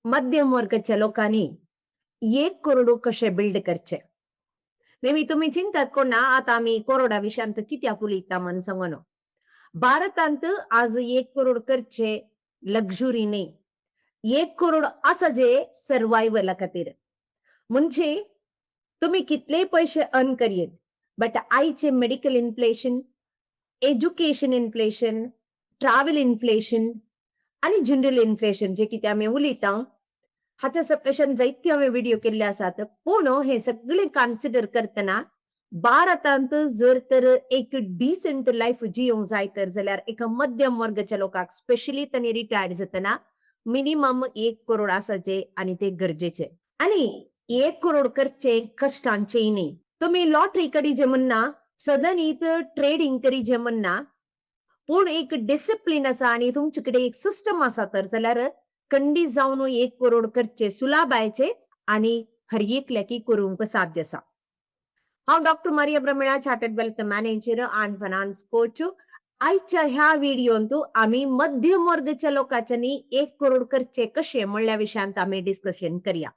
मध्यम वर्गाच्या लोकांनी 1 करोड कशे बिल्ड करचे. मे बी तुम्ही चिंतात कोण ना आता आम्ही कोरोना विषयांत किती आपुलीता मन सांगनो. भारतांत आज 1 करोड करचे लक्झुरी नाही. 1 करोड असं जे सर्व्हायव्हला खातीर. म्हणजे तुम्ही कितले पैसे अर्न करियेत, बट आयचे medical inflation, education inflation, travel inflation आणि जनरल इन्फ्लेशन जे कितें आमी उलयता, हाच्या सकयल्यान जायते हांवें व्हिडिओ केल्ले आसात. पूण हे सगळे कन्सिडर करतना भारतांत जर तर एक डिसेंट लायफ जियोंक जाय तर जाल्यार एका मध्यम वर्गाच्या लोकांक स्पेशली तांणी रिटायर्ड जातना मिनिमम 1 करोड आसाचे आणि ते गरजेचे. आणि 1 करोड करचे कष्टांचेय न्ही. तुम्ही लॉटरी करी जे म्हणना, सदनीत ट्रेडिंग करी जे म्हणना, पूण एक डिसिप्लिन आसा आणि तुमचे कडेन एक सिस्टम आसा तर जाल्यार खंडीत जावन 1 करोड करचे सुलाभ आयचे आणि हर एकल्याकी करूंक साध्य आसा. हांव डॉक्टर मारिया ब्रह्मेणा चार्टर्ड वेल्थ मॅनेजर आणि फायनान्स कोच. आयच्या ह्या व्हिडिओंत आम्ही मध्यम वर्गाच्या लोकांच्यांनी 1 करोड करचे कशे म्हणल्या विशयांत आम्ही डिस्कशन करूया.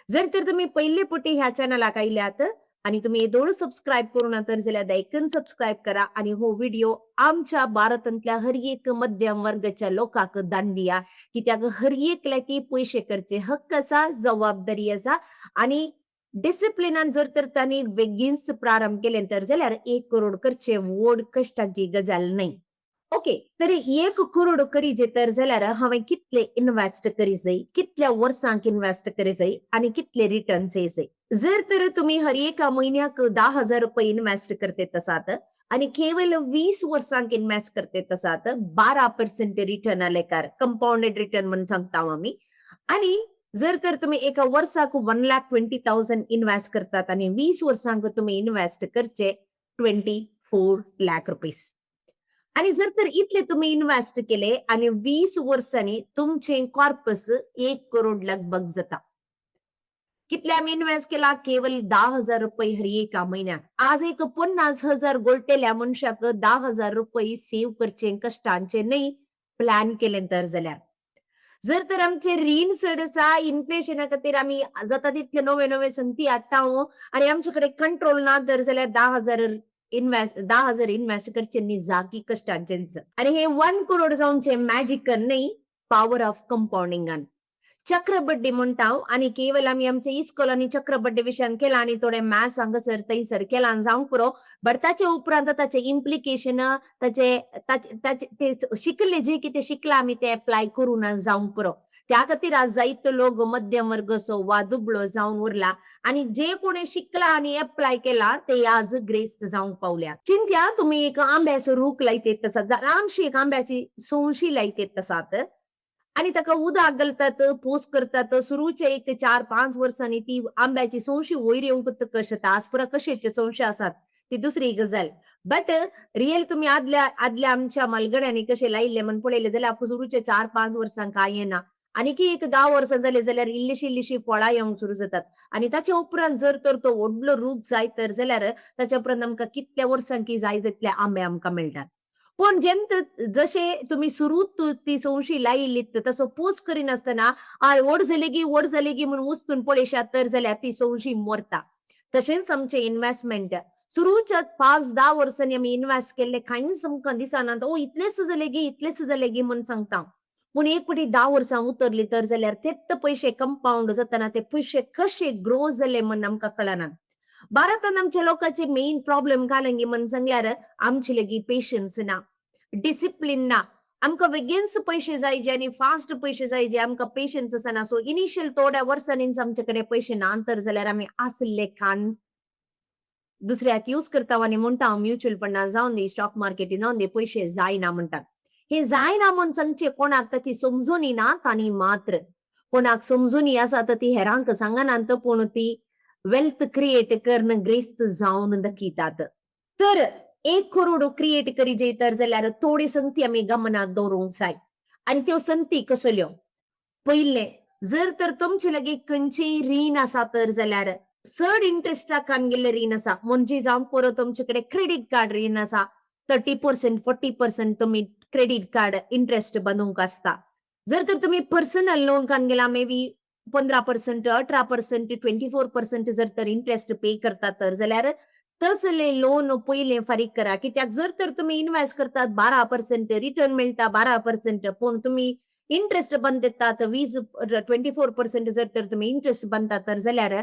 जर तर तुम्ही पहिले पुटी ह्या चॅनलाक आयल्यात आणि तुम्ही दोन सबस्क्राईब करू ना तर जाल्यार दायकन सबस्क्राईब करा आणि हो व्हिडिओ आमच्या भारतांतल्या हर एक मध्यम वर्गाच्या लोकांक दान दिया. कित्याक हर एकल्याकी पयशे करचे हक्क आसा, जबाबदारी आसा आणि डिसिप्लिनान जर तर तांणी बेगीनच प्रारंभ केले तर जाल्यार 1 करोड करचे व्हड कश्टाची गजाल न्हय. ओके. तर 1 करोड करी जे तर जाल्यार हांवें कितले इन्वेस्ट करी जाय, कितल्या वर्सांक इन्वेस्ट करी जाय आणि कितले रिटर्न्स येयचे. जर तर तुम्ही हर एका म्हयन्याक ₹10,000 इन्वेस्ट करतेत आसात आणि केवळ 20 वर्सांक इन्वेस्ट करतेत आसात, 12% रिटर्न आलेकार कंपाउंडेड रिटर्न म्हणून सांगता आम्ही. आणि जर तर तुम्ही एका वर्साक 1,20,000 इन्वेस्ट करतात आणि 20 वर्सांक तुम्ही इन्वेस्ट करचे ₹24,00,000. आणि जर तर इतले तुम्ही इन्वेस्ट केले आणि 20 वर्सांनी तुमचे कॉर्पस 1 करोड लगभग जाता. कितले आम्ही इन्व्हेस्ट केला? केवळ ₹10,000 हर एका महिन्यात. आज एक 50,000 गोलटेल्या मनशाक ₹10,000 सेव्ह करचे कष्टांचे नाही प्लॅन केले तर जाल्यार. जर तर आमचे रीण चड आसा, इन्फ्लेशना खातीर आमी जाता तितले नवे नवे संती हाडटा आणि आमचे कडेन कंट्रोल ना तर जाल्यार 10,000 इन्वेस्ट करचे न्ही जागी कष्टांचेच. आणि हे 1 करोड जावनचे मॅजिकन न्ही, पॉवर ऑफ कंपाउंडिंगान. चक्रबड्डी म्हणटा हांव आणि केवळ आम्ही आमच्या इस्कॉलांनी चक्रबड्डी विशयान केला आणि थोडे मॅथ्स हांगासर थंयसर केला आणि जावंक पुरो. बट ताचे उपरांत ताचे इम्प्लिकेशन ताचे ताचे ताचे ते शिकले जे कितें शिकला आमी ते एप्लाय करून जावंक पुरो. त्या खातीर आज जायतो लोक मध्यम वर्ग असो वा दुबळो जावन उरला आणि जे कोणी शिकला आणि एप्लाय केला ते आज ग्रेस्त जावंक पावल्या. चिंत्या तुम्ही एक आंब्याचो रूख लायतेत तसात, ल्हानशी एक आंब्याची सोंशी लायतेत तसात आणि ताका उदक घालतात, पोस करतात. सुरूचे एक 4-5 वर्सांनी ती आंब्याची सोंशी वयर येवंक कशें आज पुरा कशेचे सोंशे आसात, ती दुसरी गजाल. बट रियल तुम्ही आदल्या आदल्या आमच्या मालगड्यांनी कशे लायिल्ले म्हण पळयले जाल्यार सुरूचे 4-5 वर्सांक कांय येना. आनीक एक 10 वर्सां जाली जाल्यार इल्लीशी इल्लीशी फळां येवंक सुरू जातात. आणि ताचे उपरांत जर तर तो व्हडलो रूख जाय तर जाल्यार ताचे उपरांत आमकां कितल्या वर्सांकी जाय तितले आंबे आमकां मेळटात. पण जेन्ना जशे तुम्ही सुरूत ती सोंशी लायिल्ली तसो पोस करिनासतना व्हड जाली गी म्हणून उस्तून पळयशात तर जाल्यार ती सोंशी मरता. तशेंच आमचें इन्व्हेस्टमेंट सुरूच्या 5-10 वर्सांनी आमी इन्वेस्ट केल्ले कांयच आमकां दिसना. इतलेच जाले गी म्हूण सांगता. पूण एक फावटी 10 वर्सां उतरली तर जाल्यार तेच पयशे कंपाउंड जातना ते पयशे कशे ग्रो जाले म्हूण आमकां कळना. भारतांत आमच्या लोकांचे मेन प्रॉब्लेम कालंगी म्हूण सांगल्यार आमचे लेगीत पेशन्स ना, डिसिप्लिन ना. आमकां बेगीनच पयशे जायचे आनी फास्ट पयशे जायचे आमकां पेशन्स आसना. सो इनिशियल थोड्या वर्सांनीच आमचे कडेन पयशे ना तर जाल्यार आमी आसले खाण दुसऱ्याक यूज करता आनी म्हणटा हांव म्युच्युअल फंडान जावन दी, स्टॉक मार्केटीन जावन दी पयशे जायना म्हणटात. हे जायना म्हूण सांगचे कोणाक ताची समजुनी ना तांणी मात्र. कोणाक समजुनी आसा तर ती हेरांक सांगनात पूण ती वेल्थ क्रिएट करण ग्रेस्त जावन दाखयतात. तर 1 करोड क्रिएट करी जे तर जाल्यार थोडी संगती आमी गमनात दवरूंक जाय. आणि त्यो संगती कसल्यो? पयले जर तर तुमचे लागीं खंयचीय रीण आसा तर जाल्यार चड इंटरेस्टाक गेल्ले रीण आसा म्हणजे जावंक पुरो तुमचे कडेन क्रेडिट कार्ड रीण आसा 30% 40% तुमी क्रेडिट कार्ड इंटरेस्ट बांदूंक आसता. जर तर तुम्ही पर्सनल लोन कान गेला मे बी 15%, 18%, 24% जर तर इंटरेस्ट पे करता तर जाल्यार तसले लोन पयले फारीक करा. कित्याक जर तर तुम्ही इन्व्हेस्ट करतात 12% रिटर्न मेळटा 12% पूण तुम्ही इंटरेस्ट बंद देतात 24% जर तर तुम्ही इंटरेस्ट बांदता तर जाल्यार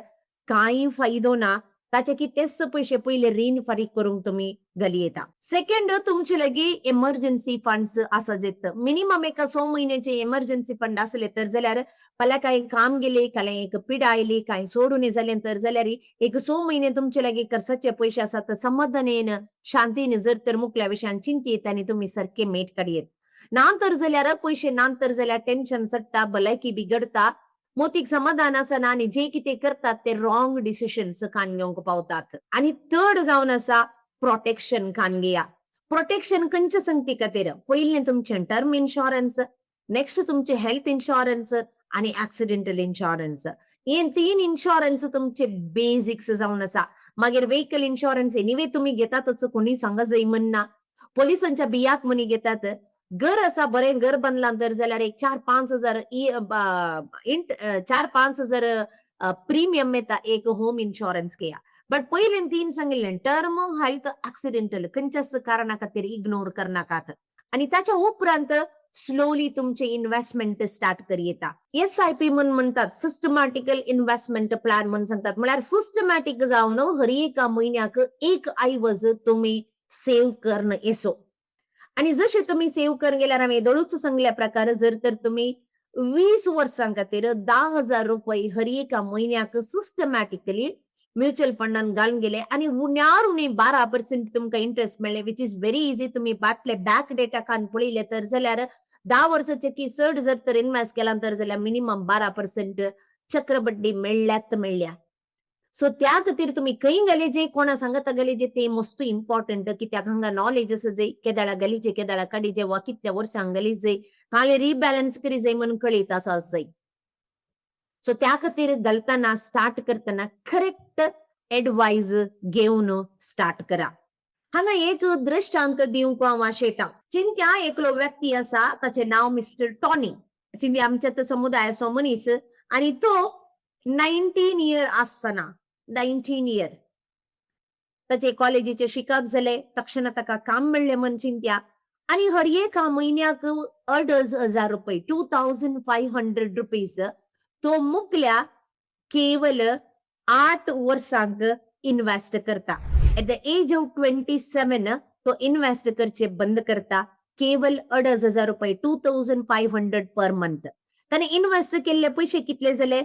कांय फायदो ना. ताचे की तेच पयशे पयले रीण फारीक करूंक तुमी घाली येता. सेकंड तुमचे लागी एमर्जन्सी फंड्स आसा जेत मिनिमम एक 6 म्हयन्याचे एमर्जन्सी फंड आसले तर जाल्यार फाल्यां कांय काम गेले, फाल्यां एक पीड आयली, कांय सोडून जालें तर जाल्यार एक 6 म्हयने तुमचे लागी खर्चाचे पयशे आसात समाधानेन, शांतीन जर तर मुकल्या विशयान चिंतेत आनी तुमी सारके मेट काडयेत. ना तर जाल्यार पयशे ना तर जाल्यार टेन्शन सडटा, भलायकी बिगडता, मोतीक समाधान आसना आनी जे कितें करतात ते रॉंग डिसिजन्स कान घेवंक पावतात. आनी थर्ड जावन आसा प्रोटेक्शन कान घेया. प्रोटेक्शन खंयच्या संगती खातीर? पयलें तुमचें टर्म इन्शुरन्स, नेक्स्ट तुमचे हेल्थ इन्शुरन्स आनी एक्सिडेंटल इन्शुरन्स. हे 3 इन्शुरन्स तुमचे बेसिक्स जावन आसा. मागीर व्हेइकल इन्शुरन्स एनिवे तुमी घेतातच कोणी सांगा जाय म्हणना. पोलिसांच्या बियाक म्हणी घेतात. घर आसा बरें घर बांदलां तर जाल्यार एक 4-5 हजार 4-5 हजार प्रीमियम येता एक होम इन्शुरन्स घेया. बट पयलें 3 सांगिल्लें टर्म, हेल्थ, एक्सिडेंटल खंयच्याच कारणा खातीर इग्नोर करनाकात. आनी ताच्या उपरांत स्लोली तुमचे इन्व्हेस्टमेंट स्टार्ट करी येता. एस-आय-पी म्हूण म्हणतात, सिस्टमॅटिकल इन्व्हेस्टमेंट प्लॅन म्हूण सांगतात. म्हळ्यार सिस्टमॅटिक जावन हर एका म्हयन्याक एक ऐवज तुमी सेव्ह करण येसो. आणि जशे तुम्ही सेव्ह करून गेल्यार हांवें दोळूच सांगल्या प्रकार जर तर तुम्ही 20 वर्सां खातीर ₹10,000 हर एका म्हयन्याक सिस्टमॅटिकली म्युच्युअल फंडान घालून गेले आनी उण्यार उणे 12% तुमकां इंटरेस्ट मेळ्ळे व्हिच इज व्हेरी इझी. तुम्ही बाटले बॅक डेटा कान पळयले तर जाल्यार 10 वर्साचे की चड जर तर इन्व्हेस्ट केला तर जाल्यार मिनिमम 12% चक्रबड्डी मेळ्ळ्यात मेळ्ळ्या. सो त्या खातीर तुमी खंय घालेजे, कोणा सांगता घालेजे ते मस्त इम्पोर्टंट कित्याक हांगा नॉलेज आसा जाय, केदाळा घालीजे, केदाळा काडीजे वा कितल्या वर्सांक घालीजे, काले रिबॅलन्स करी जाय म्हणून कळीत आसा जाय. सो त्या खातीर घालतना स्टार्ट करतना करेक्ट एडवायस घेवन स्टार्ट करा. हांगा एक दृश्टांत दिवंक हांव आशेता. चिंत्या एकलो व्यक्ती आसा ताचें नांव मिस्टर टॉनी. चिंतया आमच्या समुदायाचो मनीस आनी तो 19 इयर आसतना 19 इयर ताचे कॉलेजीचे शिकप जाले तक्षण ताका काम मेळ्ळें म्हण चिंत्या आनी हर एका म्हयन्याक ₹2,500 ₹2,500 तो मुकल्या केवल 8 वर्सांक इन्व्हेस्ट करता. एट द एज ऑफ 27 तो इन्व्हेस्ट करचे बंद करता. केवल ₹2,500 ₹2,500 पर मंथ. ताणे इन्व्हेस्ट केल्ले पयशे कितले जाले?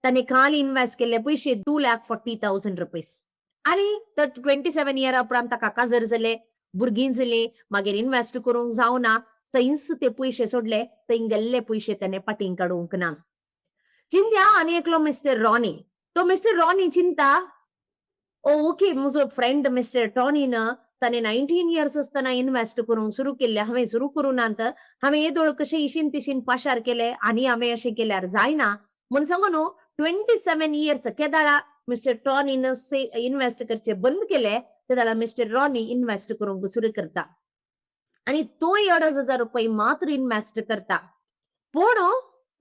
ताणे काल इन्व्हेस्ट केल्ले पयशे ₹2,40,000 आनी तर 27 इयरा उपरांत ताका काजर जाले, भुरगीं जालीं, मागीर इन्व्हेस्ट करूंक जावना. थंयच ते पयशे सोडले. थंय गेल्ले पयशे ताणे फाटीं काडूंक ना. चिंत्या आनी एकलो मिस्टर रॉनी. तो मिस्टर रॉनी चिंता ओके म्हजो फ्रेंड मिस्टर टॉनीन ताणे 19 इयर्स आसतना इन्व्हेस्ट करूंक सुरू केल्ले. हांवें सुरू करूनात. हांवें येदोळ कशें इशीन तिशीन पाशार केले आनी हांवें अशें केल्यार जायना. म्हूण सांगून 27 इयर्स केदाळा मिस्टर टॉनीन इन्व्हेस्ट करचे बंद केले. तेदाळा मिस्टर रॉनी इन्व्हेस्ट करूंक सुरू करता. आनी तोय ₹2,500 मात्र इन्व्हेस्ट करता. पूण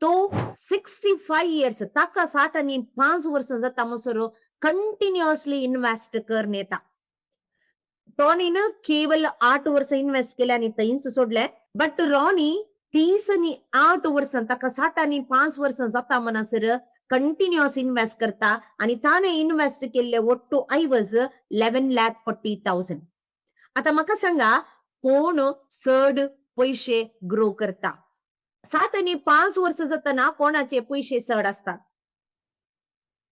तो 65 इयर्स ताका 65 वर्सां जाता म्हणसर कंटिन्युअसली इन्व्हेस्ट करन येता. टॉनीन केवल 8 वर्सां इन्व्हेस्ट केले आनी थंयच सोडले. बट रॉनी 30 आनी 8 वर्सां ताका 65 वर्सां जाता म्हणसर कंटिन्युअस इन्व्हेस्ट करता आनी ताणें इन्व्हेस्ट केल्ले ಒಟ್ಟು ऐवज 11,40,000. आता म्हाका सांगा कोण चड पयशे ग्रो करता? 7 आनी 5 वर्सां जातना कोणाचे पयशे चड आसतात?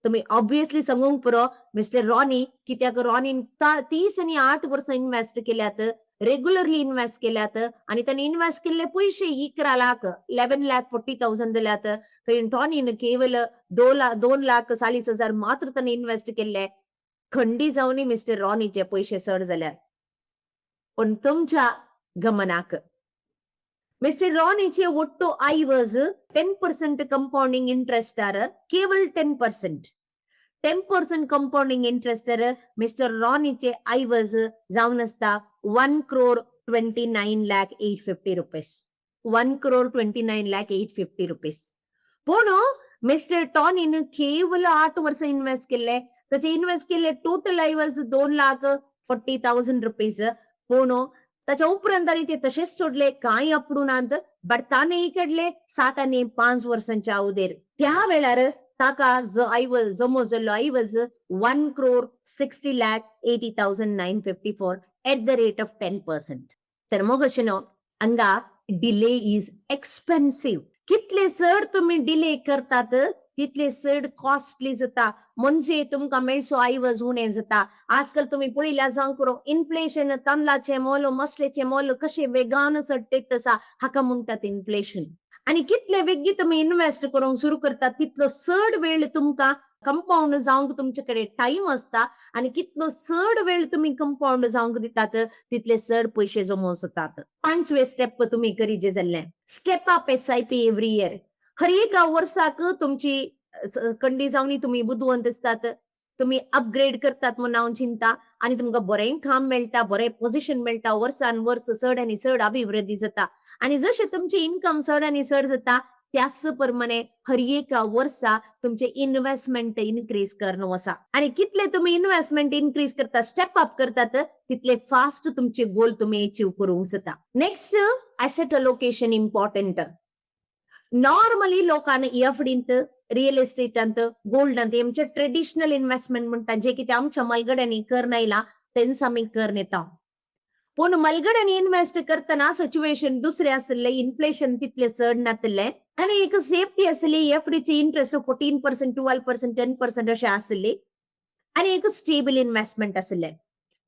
तुम्ही ऑब्वियसली सांगूंक पुरो मिस्टर रॉनी कित्याक रॉनीन 30 आनी 8 वर्सां इन्व्हेस्ट केल्यात, रेग्युलरली इन्व्हेस्ट केल्यात आनी ताणें इन्व्हेस्ट केल्ले पयशे 11,40,000 जाल्यात. थंय टॉनीन केवल 2,40,000 मात्र ताणें इन्व्हेस्ट केल्ले. खंडी जावनी मिस्टर रॉनीचे पयशे चड जाल्यात. पण तुमच्या गमनाक मिस्टर रॉनीचे ಒಟ್ಟು ಐವಜ್ 10% कंपाउंडिंग इंटरेस्ट केवल 10%. 10% कंपाउंडिंग इंटरेस्ट मिस्टर रॉनीचे ऐवज जावन आसता ₹1,29,850. ₹1,29,850. पूण मिस्टर टॉनीन केवळ 8 वर्ष इन्व्हेस्ट केले. त्याचे इन्व्हेस्ट केले टोटल आयवज ₹2,40,000. पूण त्याच्या उपरांत ताणी ते तशेच सोडले, कांय अपडूनात. बट ताणे इकडले 7 आनी 5 वर्सांच्या अवधेर. त्या वेळार ताका जो मोजल्लो आयवज 1,60,80,954 एट द रेट ऑफ 10%. तर मग अशें न्हू, हांगा डिले इज एक्सपेन्सिव्ह. कितले चड तुमी डिले करतात, तितले चड कॉस्टली जाता. म्हणजे तुमकां मेळचो आयवज उणें जाता. आजकाल तुमी पळयल्यार जावं पुरो इन्फ्लेशन, तांदळाचें मोल, मसलेचें मोल कशें वेगान चडत आसा. हाका म्हणटात इन्फ्लेशन. आनी कितले बेगी तुमी इन्व्हेस्ट करूंक सुरू करतात, तितलो चड वेळ तुमकां कंपाउंड जावंक तुमचे कडेन टाईम आसता. आनी कितलो चड वेळ तुमी कंपाउंड जावंक दितात, तितले चड पयशे जमो जातात. 5वे स्टेप तुमी करीजे जाल्ले. Step up SIP every year. हर एका वर्साक तुमची कंडी जावनी तुमी बुदवंत आसतात. तुमी अपग्रेड करतात म्हूण हांव चिंता. आनी तुमकां बरें काम मेळटा, बरें पोझिशन मेळटा. वर्सान वर्स चड आनी चड अभिवृद्धी जाता. आनी जशें तुमची इन्कम चड आनी चड जाता, त्याच प्रमाणे हर एका वर्सा तुमचे इन्व्हेस्टमेंट इन्क्रीज करणो आसा. आनी कितले तुमी इन्व्हेस्टमेंट इन्क्रीज करता, स्टेप अप करतात, तितले फास्ट तुमचे गोल तुमी अचीव करूंक जाता. Next, asset allocation important. Normally लोकांना एफडींत, रियल एस्टेटांत, गोल्डांत हेंचे ट्रेडिशनल इन्व्हेस्टमेंट म्हणटा, जे कितें आमच्या मलगड्यांनी करन आयला, तेंच आमी करन येता. पूण मलगड्यांनी इन्व्हेस्ट करतना सिच्युएशन दुसरें आसलें, इन्फ्लेशन तितलें चड नासलें. आनी एक सेफ्टी आसली, एफडीची इंटरेस्ट 14%, 12%, 10% अशें आसली. आनी एक स्टेबल इन्व्हेस्टमेंट आसलें.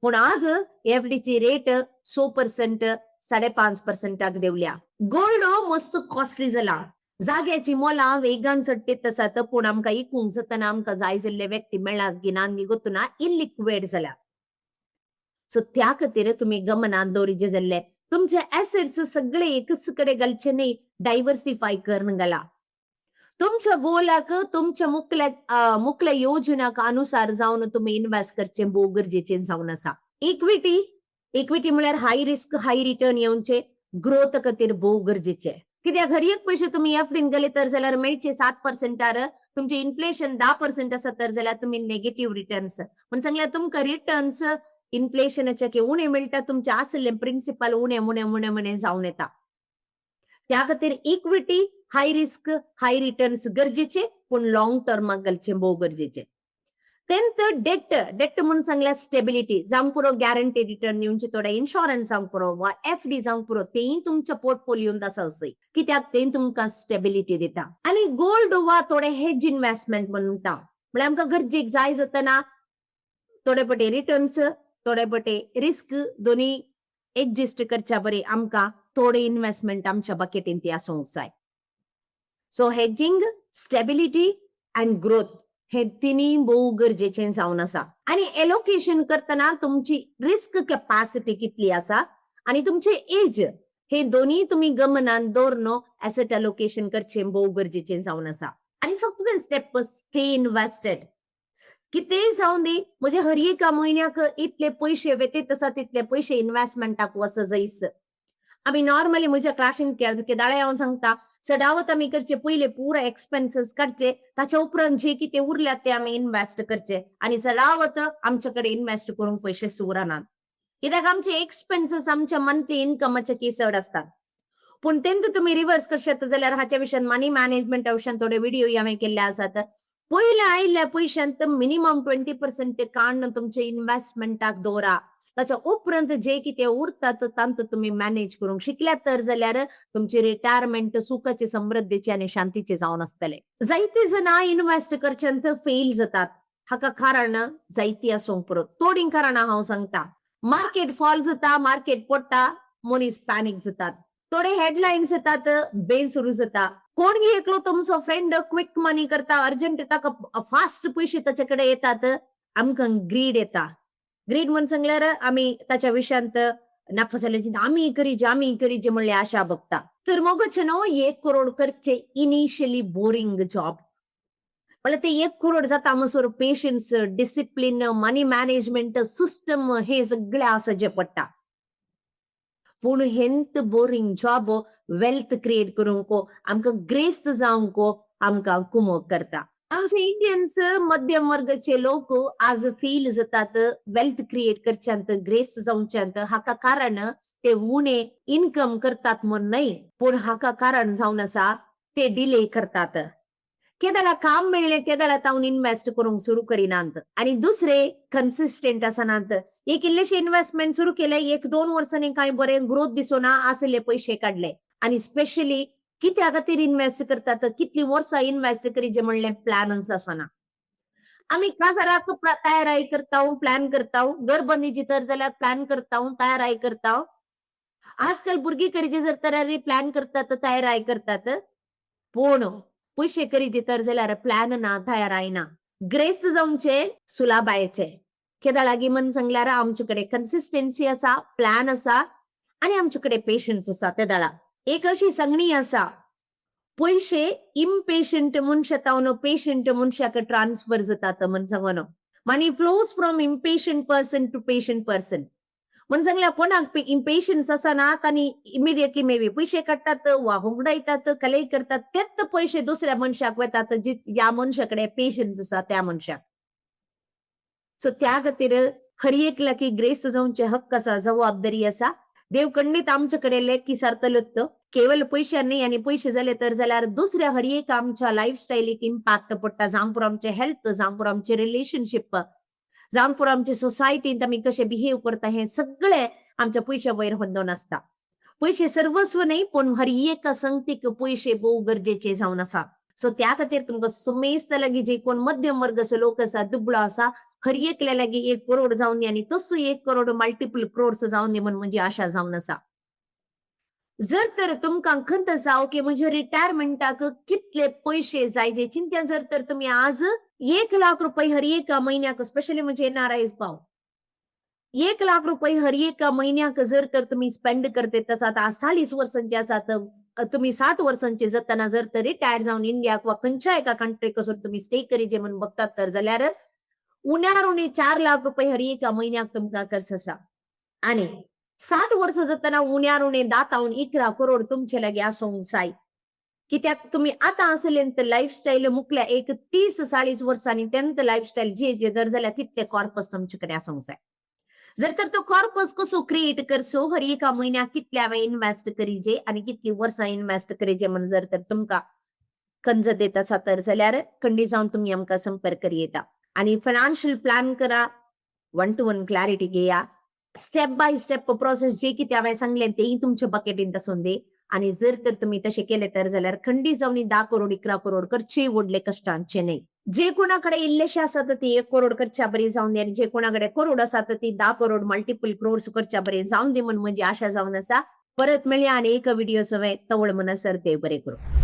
पूण आज एफडीची रेट 6%, 5.5%क देंवल्या. गोल्ड मस्त कॉस्टली जाला. जाग्याची मोलां वेगान चडत आसात. पूण आमकां इकूंक जातना आमकां जाय जाल्ले व्यक्ती मेळनात, गिनान निगोतना इलिक्विड जाला. सो त्या खातीर तुमी गमनात दवरिजे जाल्ले. तुमचे एसेट्स सगळे एकच कडेन घालचे न्ही, डायव्हर्सिफाय करून घाला. तुमच्या गोलाक, तुमच्या मुखल्या योजनाक अनुसार जावन तुमी इन्व्हेस्ट करचें भोव गरजेचें जावन आसा. इक्विटी म्हळ्यार हाय रिस्क हाय रिटर्न येवचे, ग्रोथ खातीर भोव गरजेचें. कित्याक हर एक पयशे तुमी एफडीन घाले तर जाल्यार मेळचे 7%. तुमचे इन्फ्लेशन 10% आसा तर जाल्यार तुमी नेगेटिव्ह रिटर्न्स म्हण सांगल्यार तुमकां रिटर्न्स इन्फ्लेशनाचे उणे मेळटा. तुमचे आसले प्रिन्सिपल उणे जावन येता. त्या खातीर इक्विटी, हाय रिस्क हाय रिटर्न्स गरजेचे, पूण लॉंग टर्माक घालचे भोव गरजेचे. तेंत डेट म्हूण सांगल्यार स्टेबिलिटी जावंक पुरो, गॅरंटी रिटर्न येवचे, थोडे इन्शुरन्स जावंक पुरो वा एफडी जावंक पुरो, तेय तुमच्या पोर्टफोलियोंत आसा असय. कित्याक तें तुमकां स्टेबिलिटी दिता. आनी गोल्ड वा थोडे हेज इन्व्हेस्टमेंट म्हणटा, म्हळ्यार आमकां गरजेक जाय जातना थोडे पटे रिटर्न्स, थोडे पटे रिस्क दोन्ही एडजस्ट करच्या बरे आमकां थोडे इन्व्हेस्टमेंट आमच्या बकेटींत आसूंक जाय. So hedging, stability and growth हे तिनी भोव गरजेचें जावन आसा. आनी एलोकेशन करतना तुमची रिस्क कॅपॅसिटी कितली आसा आनी तुमचे एज, हे दोन्ही तुमी गमनात दवरून एसेट अलोकेशन करचें भोव गरजेचें जावन आसा. आनी 7वें स्टेप, स्टे इन्व्हेस्टेड. कितेंय जावं दी, म्हणजे हर एका म्हयन्याक इतले पयशे वेतीत आसा तितले पयशे इन्व्हेस्टमेंटाक वच जायस. आमी नॉर्मली म्हज्या क्लासीन केदाळे हांव सांगता, सदावत आमी करचे पयले पुरो एक्सपेन्सेस काडचे, ताच्या उपरांत जे कितें उरल्यात ते आमी इन्व्हेस्ट करचे. आनी सदावत आमचे कडेन इन्व्हेस्ट करूंक पयशे उरनात. कित्याक आमचे एक्सपेन्सेस आमच्या मंथली इन्कमाचे केसड असतात. पूण तेंत तुमी रिव्हर्स करशात जाल्यार हाच्या विशयान मनी मॅनेजमेंटा विशयान थोडे व्हिडिओ हांवें केल्ले आसात. पयले आयिल्ल्या पयशांत मिनिमम 20% काडून तुमचे इन्व्हेस्टमेंटाक दवरा. ताच्या उपरांत जे कितें उरतात तांत तुमी मॅनेज करूंक शिकल्यात तर जाल्यार तुमची रिटायरमेंट सुखाचे, समृद्धीचे आनी शांतीचे जावन आसतले. जायते जाणां इन्व्हेस्ट करच्यांत फेल जातात. हाका कारण जायती आसूंक पुरो. थोडीं कारणां हांव सांगता. मार्केट फॉल जाता, मार्केट पडटा, मनीस पॅनिक जातात. थोडे हेडलायन्स येतात, बेसुरू जाता. कोण एकलो तुमचो फ्रेंड क्विक मनी करता, अर्जंट ताका फास्ट पयशे ताचे कडेन येतात, आमकां ग्रीड येता. ग्रीड म्हण सांगल्यार आमी ताच्या विशयांत नाका जाल्यार आमी करीजे म्हणले आशा बघता. तर मोगचे न्हू 1 करोड करचे इनिशियली बोरिंग जॉब. म्हळ्यार ते 1 करोड जाता म्हणसर पेशन्स, डिसिप्लिन, मनी मॅनेजमेंट, सिस्टम हे सगळे आसचे पडटा. पूण हेंत बोरिंग जॉब वेल्थ क्रिएट करूंक आमकां ग्रेस्त जावंक आमकां कुमक करता. आमचे इंडियन्स मध्यम वर्गाचे लोक आज फेल जातात वेल्थ क्रिएट करच्यांत ग्रेस्त जावच्यांत हाका कारण ते उणे इन्कम करतात म्हूण न्हय, पूण हाका कारण जावन आसा ते डिले करतात. केदारा काम मेळ्ळें केदारा तावन इन्वेस्ट करूंक सुरू करिनात आणि दुसरे कन्सिस्टंट आसनात. एक इल्लेशे इन्व्हेस्टमेंट सुरू केले, 1-2 वर्सांनी कांय बरें ग्रोथ दिसना आसले पयशे काडले आणि स्पेशली कित्या खातीर इन्वेस्ट करतात, कितलीं वर्सां इन्वेस्ट करीचे म्हणलें प्लॅनच आसना. आम्ही काजाराक तयाराई करताव, प्लॅन करताव, घर बांदीची तर जाल्यार प्लॅन करताव, तयाराई करताव. आजकाल भुरगीं करीचे जर तयारी प्लॅन करतात, तयाराई करतात. पूण पयशे करीचे तर जाल्यार प्लॅन ना, तयाराई ना. ग्रेस्त जावचे सुलाबायचे. केदा लागीं म्हण सांगल्यार आमचे कडेन कन्सिस्टन्सी आसा, प्लॅन आसा आणि आमचे कडेन पेशन्स आसा तेदाळा. एक अशी सांगणी आसा, पयशे इम्पेशंट मनशातावन पेशंट मनशाक ट्रान्सफर जातात म्हण सांगून. Money flows from impatient person to patient person. म्हण सांगल्यार कोणाक इम्पेशन्स आसना तांणी इमिडिएटली मे बी पयशे काडटात वा होगडायतात, कलई करतात. तेच पयशे दुसऱ्या मनशाक वतात ज्या मनशा कडेन पेशन्स आसा त्या मनशाक. सो त्या खातीर हर एकल्याकी ग्रेस्त जावचे हक्क आसा, जबाबदारी आसा. देव खंडीत आमचे कडेन लेकी सारतलोच. केवळ पयशांनी न्ही आनी पयशे जाले तर जाल्यार दुसऱ्या हर एक आमच्या लायफस्टायलीक इम्पॅक्ट पडटा. जावं आमचे हेल्थ, जावं आमचे रिलेशनशिप, जावं आमचे सोसायटींत आमी कशे बिहेव करता हें सगळें आमच्या पयशा वयर बंदून आसता. पयशे सर्वस्व न्हय, पूण हर एका संगतीक पयशे भोव गरजेचे जावन आसा. सो त्या खातीर तुमकां समेस्त लागीं जे कोण मध्यम वर्गाचो लोक आसा, दुबळो आसा, हर एकल्या लागीं 1 करोड जावन दी आनी तसो 1 करोड मल्टिपल क्रोर्स जावन दी म्हण म्हजी आशा जावन आसा. जर तर तुमकां खंत आसा ओके म्हज्या रिटायरमेंटाक कितले पयशे जायचे चिंत्या जर तर तुमी आज ₹1,00,000 हर एका म्हयन्याक स्पेशली म्हणजे एन-आर-आयज पाव. ₹1,00,000 हर एका म्हयन्याक जर तर तुम्ही स्पेंड करते तसात आज 40 वर्सांचे आसात, तुम्ही 60 वर्सांचे जाताना जर तर रिटायर जावन इंडियाक वा खंयच्या एका कंट्रीक वचून तुम्ही स्टे करीचे म्हणून बघतात तर जाल्यार उण्यार उणे ₹4,00,000 हर एका म्हयन्याक तुमकां खर्च आसा. आणि 60 वर्स जाताना उण्यार उणे 10 तावन 11 करोड तुमचे लागी आसोंक जाय. कित्याक तुमी आतां आसलेंत लायफस्टायल मुखल्या एक 30-40 वर्सांनी तेंत लायफस्टायल जे जर जाल्यार तितले कॉर्पस तुमचे कडेन आसोंक जाय. जर तर तो कॉर्पस कसो क्रिएट करचो, हर एका म्हयन्याक कितल्या वेळ इन्वेस्ट करीचे आणि कितली वर्सां इन्वेस्ट करीचे म्हण जर तर तुमकां कंज देत आसा तर जाल्यार खंडी जावन तुमी आमकां संपर्क करियेता. आणि फायनान्शियल प्लॅन करा, 1 टू 1 क्लॅरिटी घेया. स्टेप बाय स्टेप प्रोसेस जे कितें हांवें सांगलें तेही तुमच्या बकेटींत आसून दे. आणि जर तर तुम्ही तशें केले तर जाल्यार खंडी जावन 10 करोड 11 करोड करचे व्हडले कश्टांचे न्हय. जे कोणाकडे इल्लेशे आसात ती 1 करोड करच्या बरी जावन दी आनी जे कोणाकडे करोड आसात ती 10 करोड मल्टिपल क्रोर्स करच्या बरी जावन दी म्हण म्हजी आशा जावन आसा. परत मेळया आनी एक व्हिडिओ सवय तवळ मनसर देव बरें करूं.